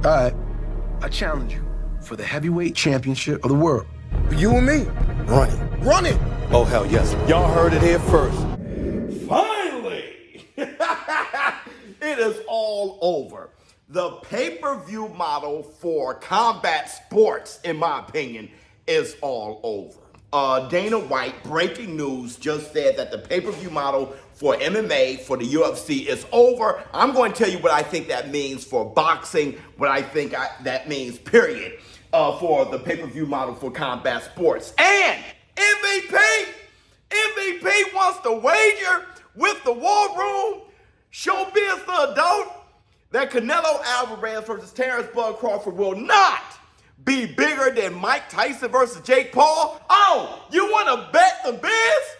All right, I challenge you for the heavyweight championship of the world. You and me, run it. Run it! Oh, hell yes. Y'all heard it here first. Finally! It is all over. The pay-per-view model for combat sports, in my opinion, is all over. Dana White, breaking news, just said that the pay-per-view model for MMA, for the UFC, is over. I'm going to tell you what I think that means for boxing, what I think that means, period, for the pay-per-view model for combat sports. And MVP wants to wager with the War Room, ShowBizz the adult, that Canelo Alvarez versus Terrence Bud Crawford will not be bigger than Mike Tyson versus Jake Paul. Oh, you want to bet the biz?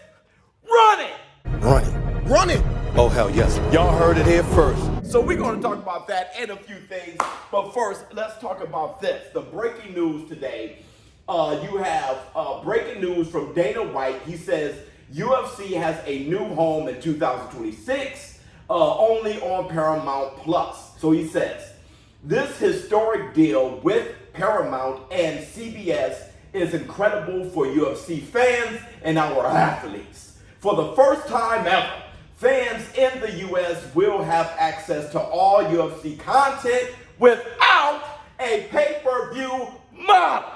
Run it! Run it. Run it! Oh, hell yes. Y'all heard it here first. So we're going to talk about that and a few things. But first, let's talk about this. The breaking news today. You have breaking news from Dana White. He says UFC has a new home in 2026, only on Paramount Plus. So he says, this historic deal with Paramount and CBS is incredible for UFC fans and our athletes. For the first time ever, fans in the US will have access to all UFC content without a pay-per-view model,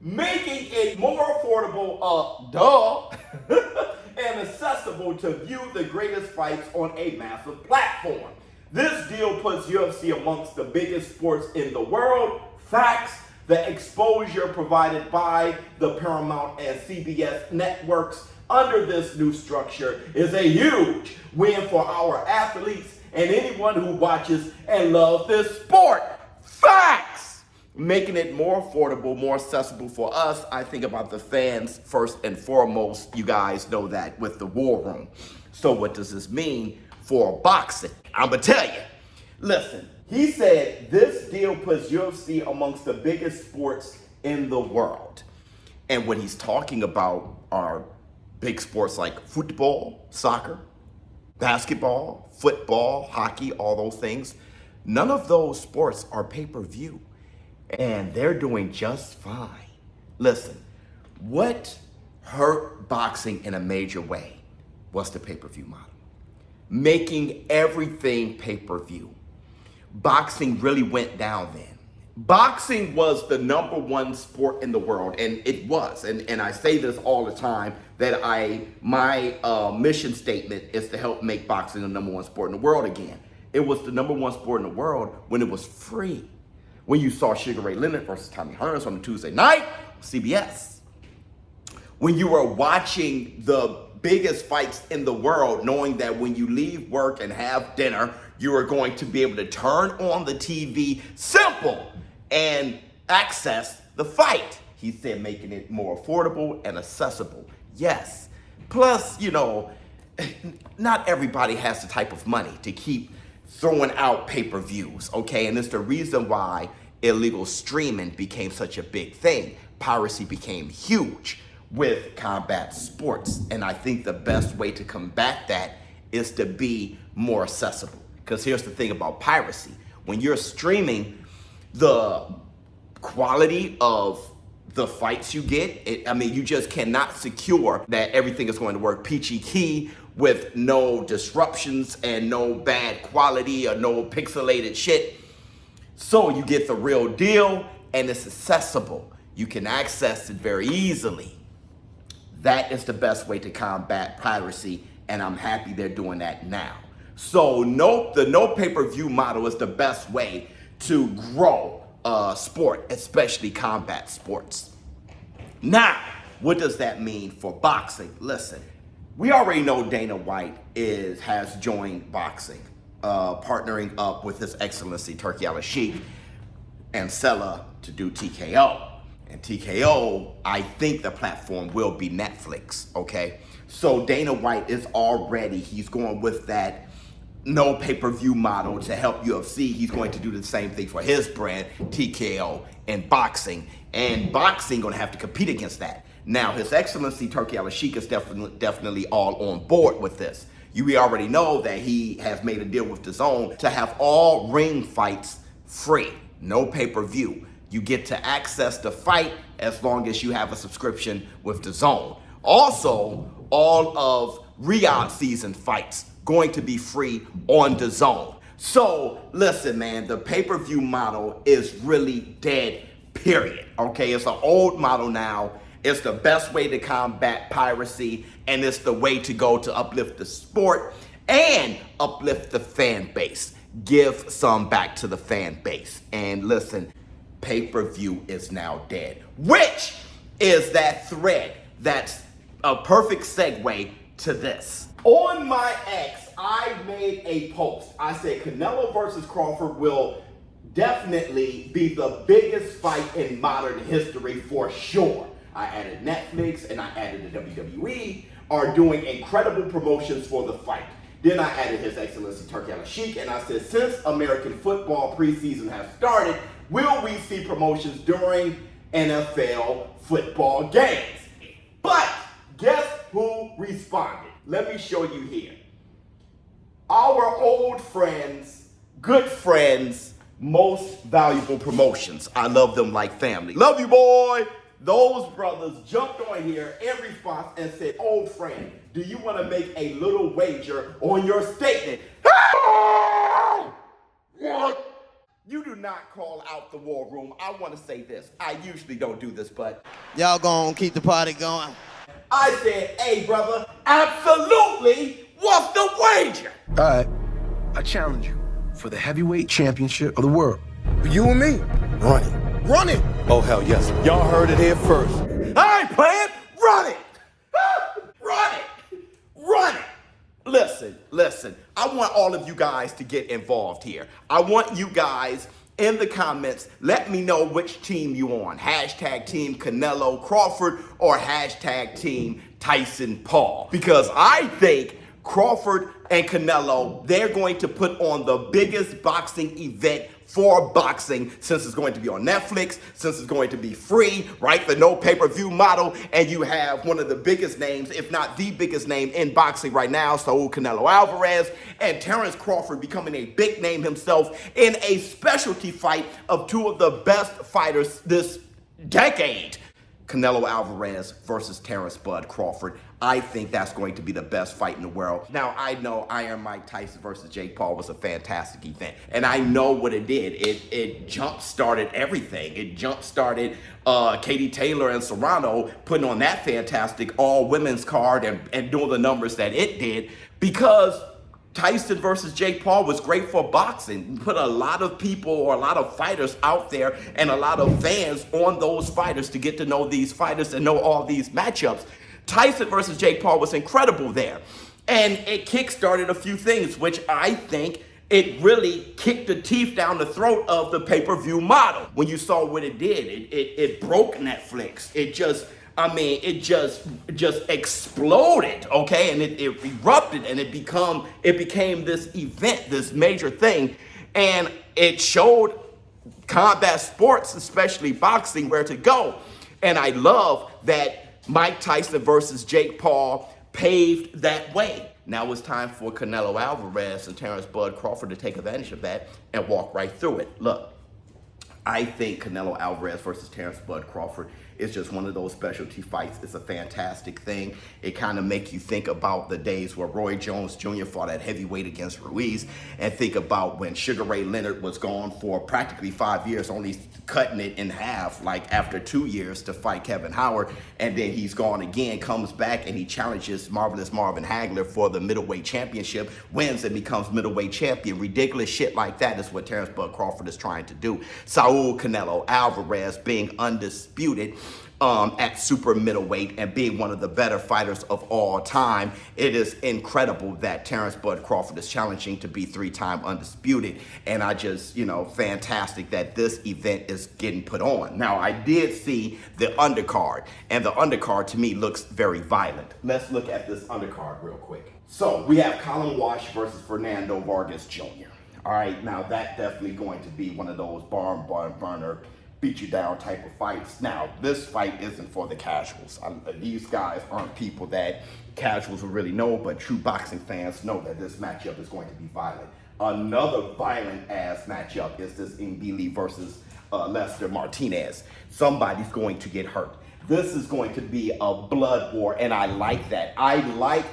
making it more affordable, and accessible to view the greatest fights on a massive platform. This deal puts UFC amongst the biggest sports in the world. Facts, the exposure provided by the Paramount and CBS networks under this new structure is a huge win for our athletes and anyone who watches and loves this sport. Facts! Making it more affordable, more accessible for us. I think about the fans first and foremost. You guys know that with the War Room. So what does this mean for boxing? I'm gonna tell you. Listen, he said this deal puts UFC amongst the biggest sports in the world. And when he's talking about are big sports like football, soccer, basketball, football, hockey, all those things, none of those sports are pay-per-view. And they're doing just fine. Listen, what hurt boxing in a major way was the pay-per-view model. Making everything pay-per-view. Boxing really went down then. Boxing was the #1 sport in the world, and it was. And I say this all the time, that my mission statement is to help make boxing the #1 sport in the world again. It was the #1 sport in the world when it was free. When you saw Sugar Ray Leonard versus Tommy Hearns on a Tuesday night, CBS. When you were watching the biggest fights in the world, knowing that when you leave work and have dinner, you are going to be able to turn on the TV, simple, and access the fight. He said making it more affordable and accessible. Yes. Plus, you know, not everybody has the type of money to keep throwing out pay-per-views, okay? And it's the reason why illegal streaming became such a big thing. Piracy became huge with combat sports. And I think the best way to combat that is to be more accessible. Because here's the thing about piracy. When you're streaming, the quality of the fights you get, you just cannot secure that everything is going to work peachy key with no disruptions and no bad quality or no pixelated shit. So you get the real deal and it's accessible. You can access it very easily. That is the best way to combat piracy, and I'm happy they're doing that now. So the no pay-per-view model is the best way to grow sport, especially combat sports. Now, what does that mean for boxing? Listen, we already know Dana White has joined boxing, partnering up with His Excellency Turki Al-Sheikh and Sella to do TKO. And TKO, I think the platform will be Netflix, okay? So Dana White he's going with that no pay-per-view model to help UFC. He's going to do the same thing for his brand, TKO, and boxing. And boxing gonna have to compete against that. Now, His Excellency Turki Al-Sheikh is definitely all on board with this. We already know that he has made a deal with DAZN to have all ring fights free, no pay-per-view. You get to access the fight as long as you have a subscription with DAZN. Also, all of Riyadh season fights going to be free on DAZN. So listen, man, the pay-per-view model is really dead, period. Okay, it's an old model now. It's the best way to combat piracy, and it's the way to go to uplift the sport and uplift the fan base. Give some back to the fan base. And listen, pay-per-view is now dead, which is that thread that's a perfect segue to this. On my X, I made a post. I said Canelo versus Crawford will definitely be the biggest fight in modern history for sure. I added Netflix and I added the WWE are doing incredible promotions for the fight. Then I added His Excellency Turki Al-Sheikh, and I said, since American football preseason has started, will we see promotions during NFL football games? But guess who responded? Let me show you here. Our old friends, good friends, Most Valuable Promotions. I love them like family. Love you, boy. Those brothers jumped on here in response and said, old friend, do you want to make a little wager on your statement? What? You do not call out the war room. I want to say this. I usually don't do this, but y'all gonna keep the party going? I said, hey, brother, absolutely. What's the wager? All right, I challenge you for the heavyweight championship of the world. You and me. Run it. Run it. Oh, hell yes. Y'all heard it here first. I ain't playing. Run it. Run it. Run it. Listen. I want all of you guys to get involved here. I want you guys in the comments, let me know which team you on. Hashtag Team Canelo Crawford or hashtag Team Tyson Paul. Because I think Crawford and Canelo, they're going to put on the biggest boxing event for boxing, since it's going to be on Netflix, since it's going to be free, right? The no pay-per-view model, and you have one of the biggest names, if not the biggest name in boxing right now, Saul Canelo Alvarez, and Terrence Crawford becoming a big name himself in a specialty fight of two of the best fighters this decade. Canelo Alvarez versus Terrence Bud Crawford. I think that's going to be the best fight in the world. Now, I know Iron Mike Tyson versus Jake Paul was a fantastic event, and I know what it did. It jump-started everything. It jump-started Katie Taylor and Serrano putting on that fantastic all-women's card and doing the numbers that it did, because Tyson versus Jake Paul was great for boxing. Put a lot of people or a lot of fighters out there and a lot of fans on those fighters to get to know these fighters and know all these matchups. Tyson versus Jake Paul was incredible there. And it kickstarted a few things, which I think it really kicked the teeth down the throat of the pay-per-view model. When you saw what it did, it broke Netflix. It just exploded, okay? And it erupted, and it became this event, this major thing. And it showed combat sports, especially boxing, where to go. And I love that Mike Tyson versus Jake Paul paved that way. Now it's time for Canelo Alvarez and Terrence Bud Crawford to take advantage of that and walk right through it. Look, I think Canelo Alvarez versus Terrence Bud Crawford is just one of those specialty fights. It's a fantastic thing. It kind of makes you think about the days where Roy Jones Jr. fought at heavyweight against Ruiz, and think about when Sugar Ray Leonard was gone for practically 5 years, only cutting it in half, like after 2 years, to fight Kevin Howard, and then he's gone again, comes back, and he challenges Marvelous Marvin Hagler for the middleweight championship, wins and becomes middleweight champion. Ridiculous shit like that is what Terrence Bud Crawford is trying to do. Saul Canelo Alvarez being undisputed at super middleweight and being one of the better fighters of all time. It is incredible that Terrence Bud Crawford is challenging to be 3-time undisputed. And I just, fantastic that this event is getting put on. Now, I did see the undercard, and the undercard to me looks very violent. Let's look at this undercard real quick. So we have Colin Wash versus Fernando Vargas Jr. All right, now that definitely going to be one of those barn burner, beat you down type of fights. Now, this fight isn't for the casuals. These guys aren't people that casuals will really know, but true boxing fans know that this matchup is going to be violent. Another violent ass matchup is this Mbili versus Lester Martinez. Somebody's going to get hurt. This is going to be a blood war, and I like that. I like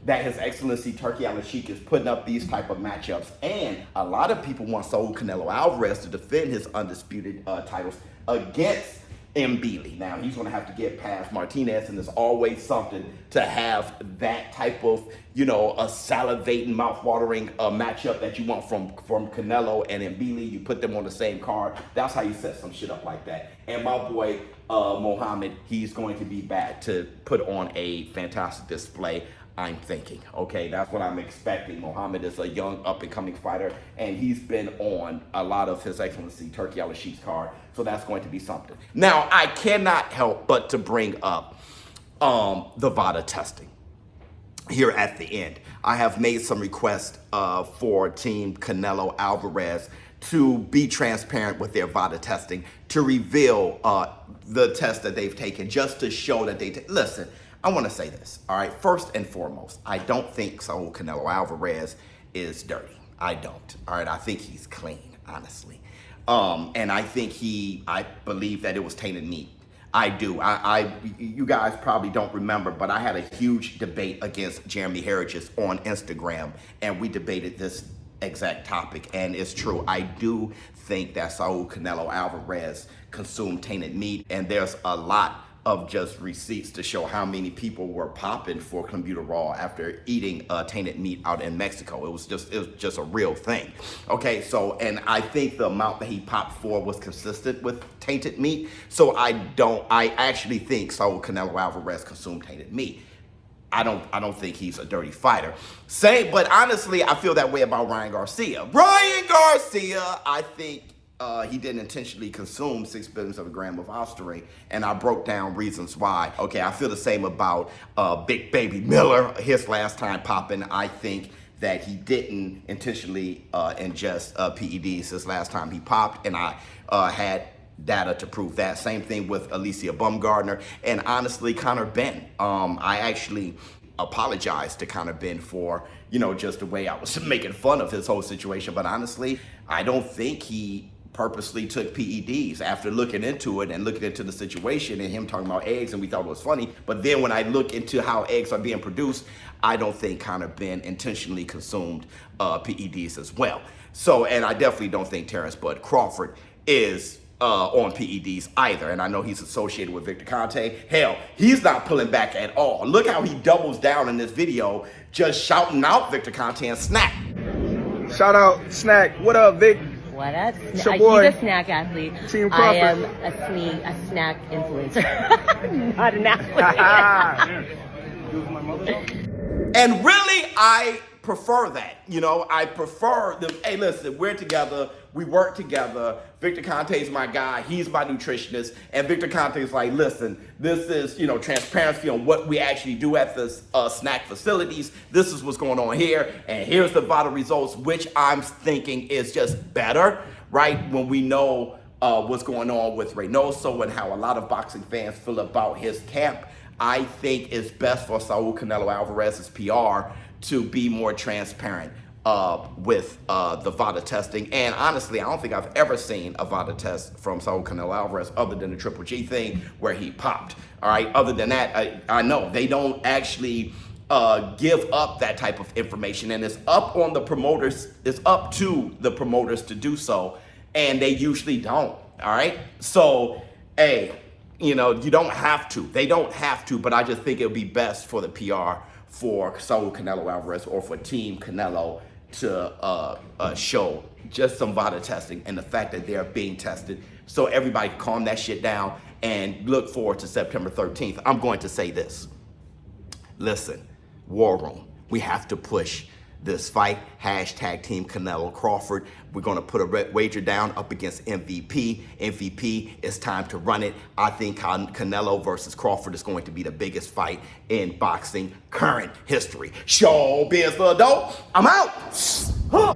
that His Excellency Turki Al-Sheikh is putting up these type of matchups. And a lot of people want Saul Canelo Alvarez to defend his undisputed titles against Mbili. Now, he's going to have to get past Martinez, and there's always something to have that type of, you know, a salivating, mouth-watering matchup that you want from Canelo and Mbili. You put them on the same card. That's how you set some shit up like that. And my boy, Muhammad, he's going to be back to put on a fantastic display, I'm thinking. Okay, that's what I'm expecting. Muhammad is a young up-and-coming fighter, and he's been on a lot of His Excellency Turki Al-Sheikh's card, so that's going to be something. Now, I cannot help but to bring up the VADA testing here at the end. I have made some requests for Team Canelo Alvarez to be transparent with their VADA testing, to reveal the test that they've taken, just to show that listen, I want to say this, all right? First and foremost, I don't think Saul Canelo Alvarez is dirty. I don't, all right? I think he's clean, honestly. And I think I believe that it was tainted meat. I do. You guys probably don't remember, but I had a huge debate against Jeremy Harridges on Instagram, and we debated this exact topic, and it's true. I do think that Saul Canelo Alvarez consumed tainted meat, and there's a lot of just receipts to show how many people were popping for clenbuterol after eating tainted meat out in Mexico. It was just a real thing. Okay, so, and I think the amount that he popped for was consistent with tainted meat. So I actually think Saul Canelo Alvarez consumed tainted meat. I don't think he's a dirty fighter. But honestly, I feel that way about Ryan Garcia. Ryan Garcia, I think he didn't intentionally consume 6 billionths of a gram of ostarine, and I broke down reasons why. Okay, I feel the same about Big Baby Miller, his last time popping. I think that he didn't intentionally ingest PEDs his last time he popped, and I had data to prove that. Same thing with Alicia Baumgardner, and honestly, Conor Benn. I actually apologized to Conor Benn for, you know, just the way I was making fun of his whole situation, but honestly, I don't think he purposely took PEDs after looking into it and looking into the situation and him talking about eggs, and we thought it was funny. But then when I look into how eggs are being produced, I don't think Conor Benn intentionally consumed PEDs as well. So, and I definitely don't think Terrence Bud Crawford is on PEDs either. And I know he's associated with Victor Conte. Hell, he's not pulling back at all. Look how he doubles down in this video, just shouting out Victor Conte and Snack. Shout out Snack. What up, Vic? What up? It's your boy. He's a snack athlete. Team I Crawford. am a snack influencer. Not an athlete. And really, I prefer that. You know, I prefer the, hey, listen, we're together, we work together. Victor Conte's my guy, he's my nutritionist, and Victor Conte's like, listen, this is, you know, transparency on what we actually do at the snack facilities. This is what's going on here, and here's the VADA results, which I'm thinking is just better, right? When we know what's going on with Reynoso and how a lot of boxing fans feel about his camp, I think it's best for Saul Canelo Alvarez's PR to be more transparent with the VADA testing. And honestly, I don't think I've ever seen a VADA test from Saul Canelo Alvarez other than the Triple G thing where he popped. All right, other than that, I know they don't actually give up that type of information, and it's up on the promoters, it's up to the promoters to do so, and they usually don't. All right, so hey, you know, you don't have to. They don't have to, but I just think it would be best for the PR for Saul Canelo Alvarez or for Team Canelo to show just some VADA testing and the fact that they're being tested, so everybody can calm that shit down and look forward to September 13th. I'm going to say this. Listen, War Room, we have to push this fight. Hashtag Team Canelo Crawford. We're going to put a wager down up against MVP. MVP, it's time to run it. I think Canelo versus Crawford is going to be the biggest fight in boxing current history. ShowBizz the dope. I'm out. Huh.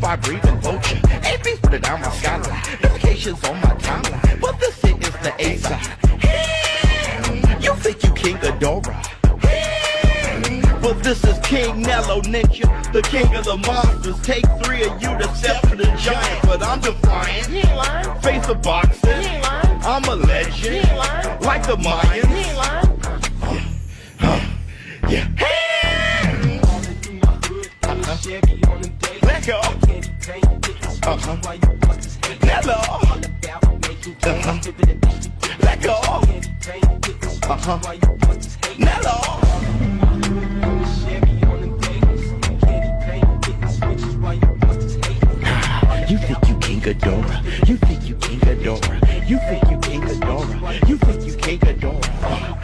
I breathe and vulture. AB's put it down my skyline. Notifications on my timeline. But this shit is the A side. You think you King Ghidorah? But this is King Nello Ninja, the king of the monsters. Take 3 of you to step to the giant, but I'm defiant. Face of boxing, I'm a legend, like the Mayans. Yeah. Let go. Nello. Let go. Nello. You think you King Ghidorah? You think you King Ghidorah? You think you King Ghidorah? You think you King Ghidorah?